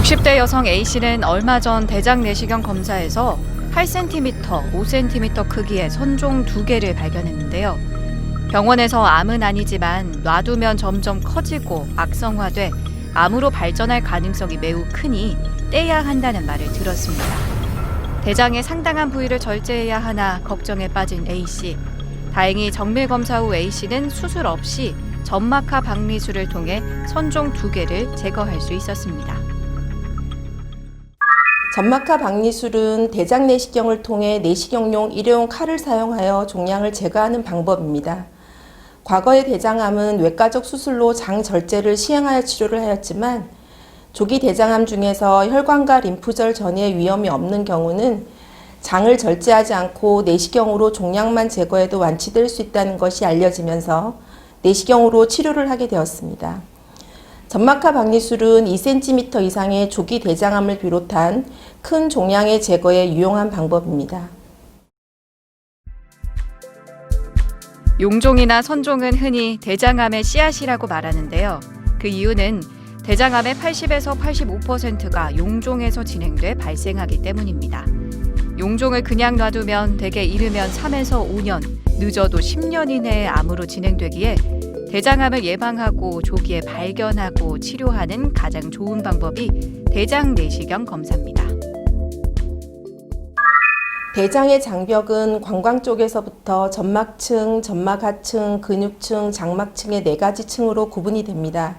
60대 여성 A씨는 얼마 전 대장 내시경 검사에서 8cm, 5cm 크기의 선종 2개를 발견했는데요. 병원에서 암은 아니지만 놔두면 점점 커지고 악성화돼 암으로 발전할 가능성이 매우 크니 떼야 한다는 말을 들었습니다. 대장의 상당한 부위를 절제해야 하나 걱정에 빠진 A씨. 다행히 정밀 검사 후 A씨는 수술 없이 점막하 박리술을 통해 선종 2개를 제거할 수 있었습니다. 점막하 박리술은 대장 내시경을 통해 내시경용 일회용 칼을 사용하여 종양을 제거하는 방법입니다. 과거의 대장암은 외과적 수술로 장 절제를 시행하여 치료를 하였지만 조기 대장암 중에서 혈관과 림프절 전이의 위험이 없는 경우는 장을 절제하지 않고 내시경으로 종양만 제거해도 완치될 수 있다는 것이 알려지면서 내시경으로 치료를 하게 되었습니다. 점막하 박리술은 2cm 이상의 조기 대장암을 비롯한 큰 종양의 제거에 유용한 방법입니다. 용종이나 선종은 흔히 대장암의 씨앗이라고 말하는데요. 그 이유는 대장암의 80에서 85%가 용종에서 진행돼 발생하기 때문입니다. 용종을 그냥 놔두면 대개 이르면 3에서 5년, 늦어도 10년 이내에 암으로 진행되기에 대장암을 예방하고 조기에 발견하고 치료하는 가장 좋은 방법이 대장 내시경 검사입니다. 대장의 장벽은 관광 쪽에서부터 점막층, 점막하층, 근육층, 장막층의 4가지 층으로 구분이 됩니다.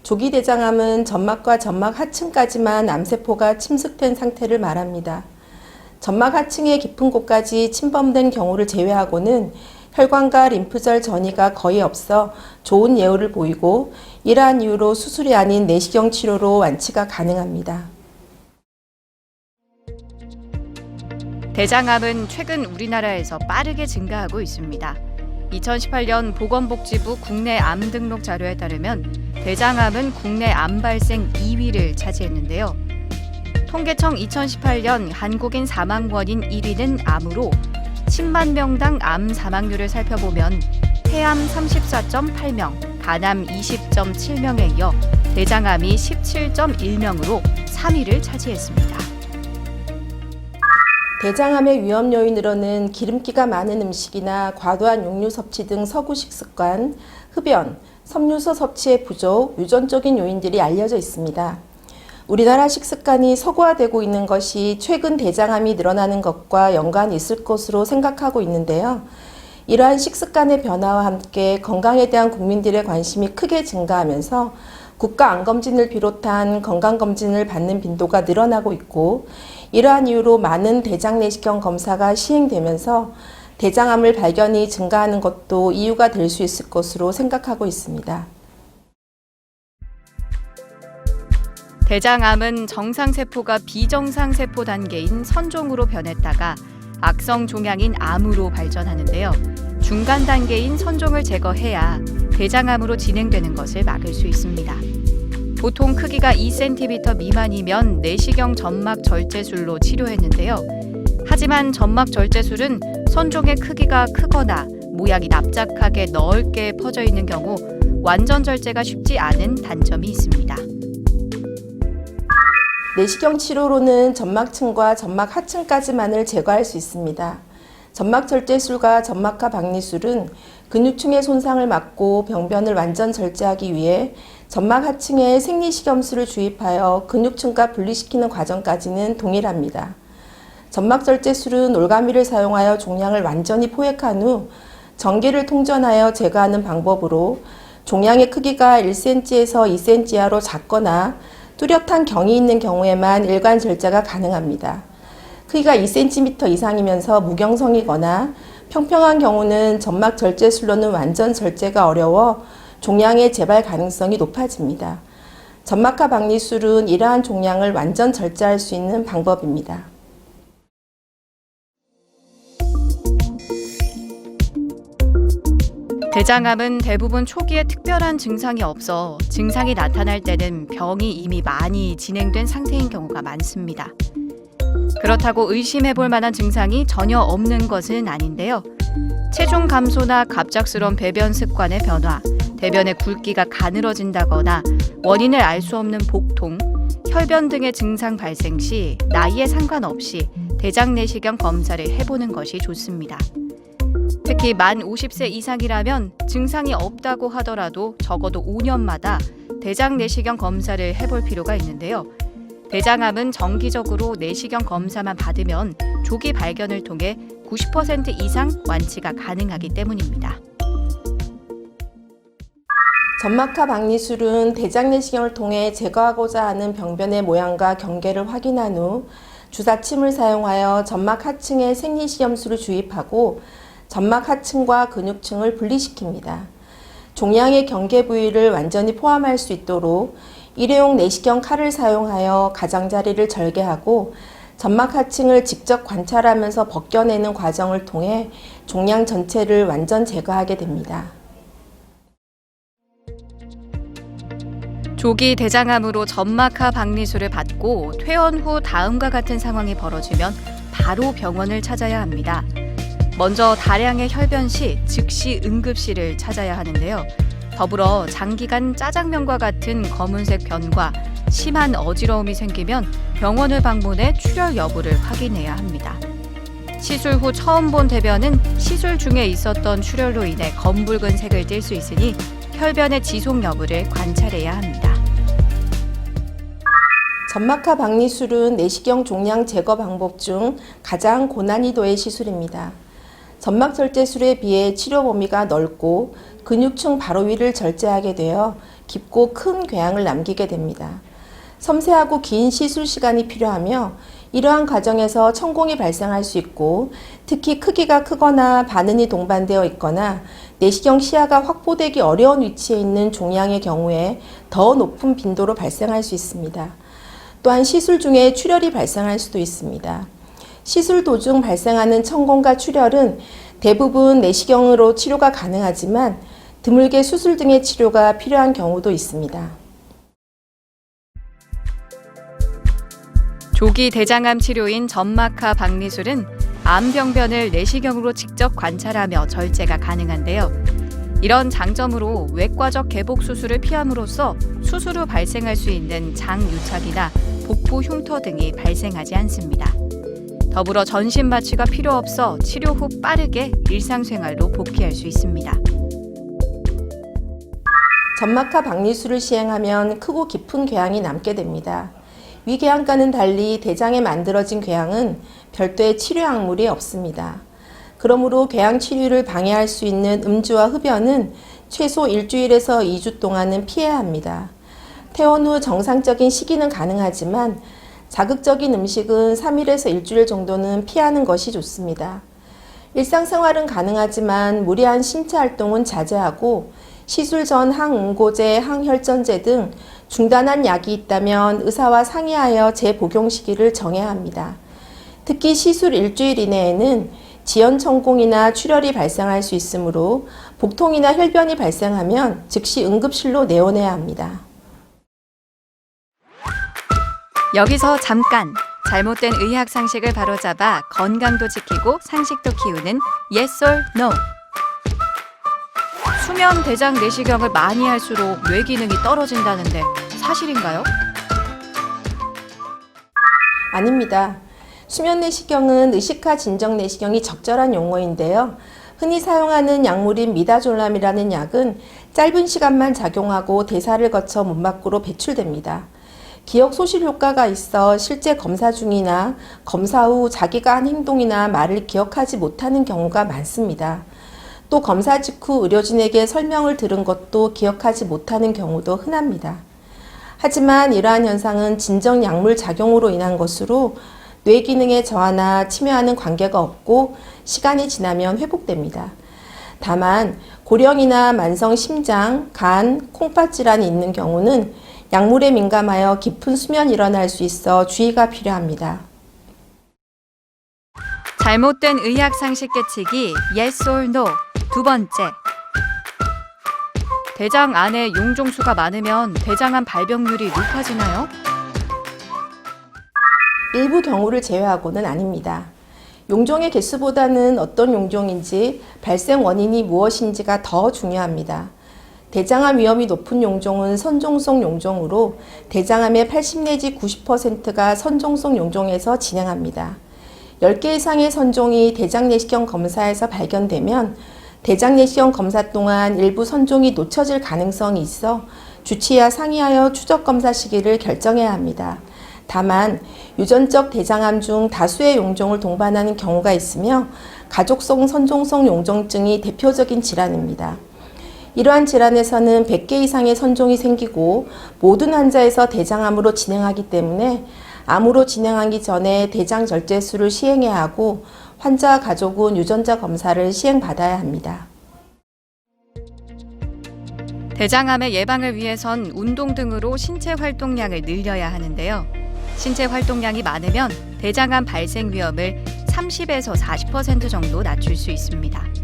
조기 대장암은 점막과 점막 하층까지만 암세포가 침습된 상태를 말합니다. 점막 하층의 깊은 곳까지 침범된 경우를 제외하고는 혈관과 림프절 전이가 거의 없어 좋은 예후를 보이고 이러한 이유로 수술이 아닌 내시경 치료로 완치가 가능합니다. 대장암은 최근 우리나라에서 빠르게 증가하고 있습니다. 2018년 보건복지부 국내 암 등록 자료에 따르면 대장암은 국내 암 발생 2위를 차지했는데요. 통계청 2018년 한국인 사망 원인 1위는 암으로 10만 명당 암 사망률을 살펴보면 폐암 34.8명, 간암 20.7명에 이어 대장암이 17.1명으로 3위를 차지했습니다. 대장암의 위험 요인으로는 기름기가 많은 음식이나 과도한 육류 섭취 등 서구식 습관, 흡연, 섬유소 섭취의 부족, 유전적인 요인들이 알려져 있습니다. 우리나라 식습관이 서구화되고 있는 것이 최근 대장암이 늘어나는 것과 연관이 있을 것으로 생각하고 있는데요. 이러한 식습관의 변화와 함께 건강에 대한 국민들의 관심이 크게 증가하면서 국가 암검진을 비롯한 건강검진을 받는 빈도가 늘어나고 있고 이러한 이유로 많은 대장 내시경 검사가 시행되면서 대장암을 발견이 증가하는 것도 이유가 될 수 있을 것으로 생각하고 있습니다. 대장암은 정상세포가 비정상세포 단계인 선종으로 변했다가 악성 종양인 암으로 발전하는데요. 중간 단계인 선종을 제거해야 대장암으로 진행되는 것을 막을 수 있습니다. 보통 크기가 2cm 미만이면 내시경 점막 절제술로 치료했는데요. 하지만 점막 절제술은 선종의 크기가 크거나 모양이 납작하게 넓게 퍼져 있는 경우 완전 절제가 쉽지 않은 단점이 있습니다. 내시경 치료로는 점막층과 점막 하층까지만을 제거할 수 있습니다. 점막 절제술과 점막하 박리술은 근육층의 손상을 막고 병변을 완전 절제하기 위해 점막 하층에 생리식염수를 주입하여 근육층과 분리시키는 과정까지는 동일합니다. 점막 절제술은 올가미를 사용하여 종양을 완전히 포획한 후 전기를 통전하여 제거하는 방법으로 종양의 크기가 1cm에서 2cm 이하로 작거나 뚜렷한 경이 있는 경우에만 일관 절제가 가능합니다. 크기가 2cm 이상이면서 무경성이거나 평평한 경우는 점막 절제술로는 완전 절제가 어려워 종양의 재발 가능성이 높아집니다. 점막하 박리술은 이러한 종양을 완전 절제할 수 있는 방법입니다. 대장암은 대부분 초기에 특별한 증상이 없어 증상이 나타날 때는 병이 이미 많이 진행된 상태인 경우가 많습니다. 그렇다고 의심해볼 만한 증상이 전혀 없는 것은 아닌데요. 체중 감소나 갑작스러운 배변 습관의 변화, 대변의 굵기가 가늘어진다거나 원인을 알 수 없는 복통, 혈변 등의 증상 발생 시 나이에 상관없이 대장 내시경 검사를 해보는 것이 좋습니다. 특히 만 50세 이상이라면 증상이 없다고 하더라도 적어도 5년마다 대장 내시경 검사를 해볼 필요가 있는데요. 대장암은 정기적으로 내시경 검사만 받으면 조기 발견을 통해 90% 이상 완치가 가능하기 때문입니다. 점막하 박리술은 대장 내시경을 통해 제거하고자 하는 병변의 모양과 경계를 확인한 후 주사침을 사용하여 점막 하층에 생리식염수를 주입하고 점막 하층과 근육층을 분리시킵니다. 종양의 경계 부위를 완전히 포함할 수 있도록 일회용 내시경 칼을 사용하여 가장자리를 절개하고 점막 하층을 직접 관찰하면서 벗겨내는 과정을 통해 종양 전체를 완전 제거하게 됩니다. 조기 대장암으로 점막하 박리술을 받고 퇴원 후 다음과 같은 상황이 벌어지면 바로 병원을 찾아야 합니다. 먼저 다량의 혈변 시 즉시 응급실을 찾아야 하는데요. 더불어 장기간 짜장면과 같은 검은색 변과 심한 어지러움이 생기면 병원을 방문해 출혈 여부를 확인해야 합니다. 시술 후 처음 본 대변은 시술 중에 있었던 출혈로 인해 검붉은 색을 띨 수 있으니 혈변의 지속 여부를 관찰해야 합니다. 점막하 박리술은 내시경 종양 제거 방법 중 가장 고난이도의 시술입니다. 점막 절제술에 비해 치료 범위가 넓고 근육층 바로 위를 절제하게 되어 깊고 큰 궤양을 남기게 됩니다. 섬세하고 긴 시술 시간이 필요하며 이러한 과정에서 천공이 발생할 수 있고 특히 크기가 크거나 반은이 동반되어 있거나 내시경 시야가 확보되기 어려운 위치에 있는 종양의 경우에 더 높은 빈도로 발생할 수 있습니다. 또한 시술 중에 출혈이 발생할 수도 있습니다. 시술 도중 발생하는 천공과 출혈은 대부분 내시경으로 치료가 가능하지만 드물게 수술 등의 치료가 필요한 경우도 있습니다. 조기 대장암 치료인 점막하 박리술은 암병변을 내시경으로 직접 관찰하며 절제가 가능한데요. 이런 장점으로 외과적 개복 수술을 피함으로써 수술 후 발생할 수 있는 장유착이나 복부 흉터 등이 발생하지 않습니다. 더불어 전신 마취가 필요 없어 치료 후 빠르게 일상생활로 복귀할 수 있습니다. 점막하 박리술을 시행하면 크고 깊은 궤양이 남게 됩니다. 위궤양과는 달리 대장에 만들어진 궤양은 별도의 치료 약물이 없습니다. 그러므로 궤양 치료를 방해할 수 있는 음주와 흡연은 최소 일주일에서 2주 동안은 피해야 합니다. 퇴원 후 정상적인 식이는 가능하지만 자극적인 음식은 3일에서 일주일 정도는 피하는 것이 좋습니다. 일상생활은 가능하지만 무리한 신체 활동은 자제하고 시술 전 항응고제, 항혈전제 등 중단한 약이 있다면 의사와 상의하여 재복용 시기를 정해야 합니다. 특히 시술 일주일 이내에는 지연천공이나 출혈이 발생할 수 있으므로 복통이나 혈변이 발생하면 즉시 응급실로 내원해야 합니다. 여기서 잠깐! 잘못된 의학 상식을 바로잡아 건강도 지키고 상식도 키우는 Yes or No. 수면 대장 내시경을 많이 할수록 뇌 기능이 떨어진다는데 사실인가요? 아닙니다. 수면 내시경은 의식화 진정 내시경이 적절한 용어인데요. 흔히 사용하는 약물인 미다졸람이라는 약은 짧은 시간만 작용하고 대사를 거쳐 몸 밖으로 배출됩니다. 기억 소실 효과가 있어 실제 검사 중이나 검사 후 자기가 한 행동이나 말을 기억하지 못하는 경우가 많습니다. 또 검사 직후 의료진에게 설명을 들은 것도 기억하지 못하는 경우도 흔합니다. 하지만 이러한 현상은 진정 약물 작용으로 인한 것으로 뇌 기능의 저하나 침해와는 관계가 없고 시간이 지나면 회복됩니다. 다만 고령이나 만성 심장, 간, 콩팥 질환이 있는 경우는 약물에 민감하여 깊은 수면이 일어날 수 있어 주의가 필요합니다. 잘못된 의학 상식 깨치기 Yes or No. 두 번째. 대장 안에 용종수가 많으면 대장암 발병률이 높아지나요? 일부 경우를 제외하고는 아닙니다. 용종의 개수보다는 어떤 용종인지 발생 원인이 무엇인지가 더 중요합니다. 대장암 위험이 높은 용종은 선종성 용종으로 대장암의 80 내지 90%가 선종성 용종에서 진행합니다. 10개 이상의 선종이 대장 내시경 검사에서 발견되면 대장 내시경 검사 동안 일부 선종이 놓쳐질 가능성이 있어 주치의와 상의하여 추적 검사 시기를 결정해야 합니다. 다만 유전적 대장암 중 다수의 용종을 동반하는 경우가 있으며 가족성 선종성 용종증이 대표적인 질환입니다. 이러한 질환에서는 100개 이상의 선종이 생기고 모든 환자에서 대장암으로 진행하기 때문에 암으로 진행하기 전에 대장 절제술을 시행해야 하고 환자 가족은 유전자 검사를 시행받아야 합니다. 대장암의 예방을 위해선 운동 등으로 신체 활동량을 늘려야 하는데요. 신체 활동량이 많으면 대장암 발생 위험을 30에서 40% 정도 낮출 수 있습니다.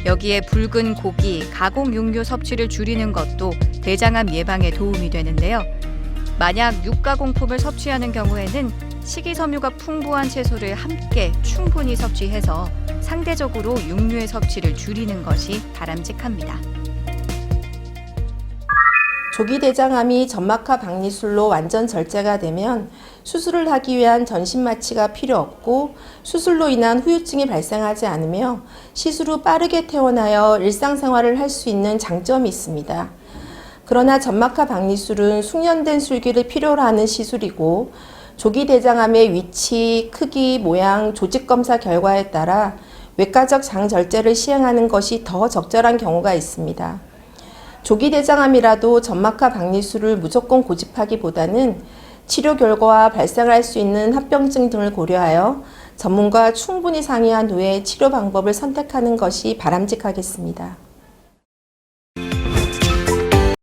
여기에 붉은 고기, 가공 육류 섭취를 줄이는 것도 대장암 예방에 도움이 되는데요. 만약 육가공품을 섭취하는 경우에는 식이섬유가 풍부한 채소를 함께 충분히 섭취해서 상대적으로 육류의 섭취를 줄이는 것이 바람직합니다. 조기 대장암이 점막하 박리술로 완전 절제가 되면 수술을 하기 위한 전신 마취가 필요 없고 수술로 인한 후유증이 발생하지 않으며 시술 후 빠르게 퇴원하여 일상생활을 할 수 있는 장점이 있습니다. 그러나 점막하 박리술은 숙련된 술기를 필요로 하는 시술이고 조기 대장암의 위치, 크기, 모양, 조직 검사 결과에 따라 외과적 장 절제를 시행하는 것이 더 적절한 경우가 있습니다. 조기 대장암이라도 점막하 박리술을 무조건 고집하기보다는 치료 결과와 발생할 수 있는 합병증 등을 고려하여 전문가와 충분히 상의한 후에 치료 방법을 선택하는 것이 바람직하겠습니다.